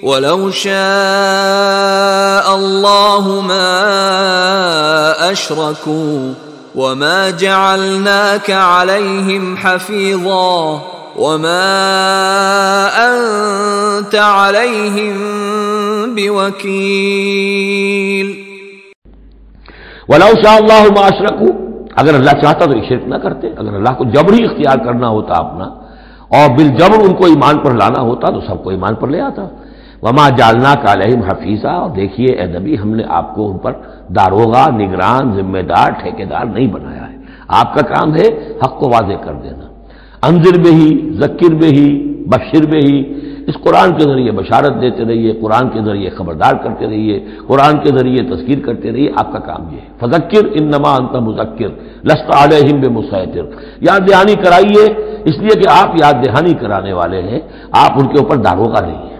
وَلَوْ شَاءَ اللَّهُ مَا أَشْرَكُوا وَمَا جَعَلْنَاكَ عَلَيْهِمْ حَفِيظًا وَمَا أَنْتَ عَلَيْهِمْ بِوَكِيلٍ وَلَوْ شَاءَ اللَّهُ مَا أَشْرَكُوا، اگر اللہ چاہتا تو یہ شرک نہ کرتے، اگر اللہ کو جبری اختیار کرنا ہوتا اپنا اور بالجبر ان کو ایمان پر لانا ہوتا تو سب کو ایمان پر لے آتا۔ وما جعلناک علیہم حفیظا، اور دیکھیے اے نبی ہم نے آپ کو ان پر داروغہ، نگران، ذمہ دار، ٹھیکیدار نہیں بنایا ہے۔ آپ کا کام ہے حق کو واضح کر دینا۔ انذر بہی، ذکر بہی، بشر بہی، اس قرآن کے ذریعے بشارت دیتے رہیے، قرآن کے ذریعے خبردار کرتے رہیے، قرآن کے ذریعے تذکیر کرتے رہیے، آپ کا کام یہ ہے۔ فذکر انما انت مذکر لست علیہم بمسیطر، یاد دہانی کرائیے، اس لیے کہ آپ یاد دہانی کرانے والے ہیں، آپ ان کے اوپر داروغہ نہیں ہیں۔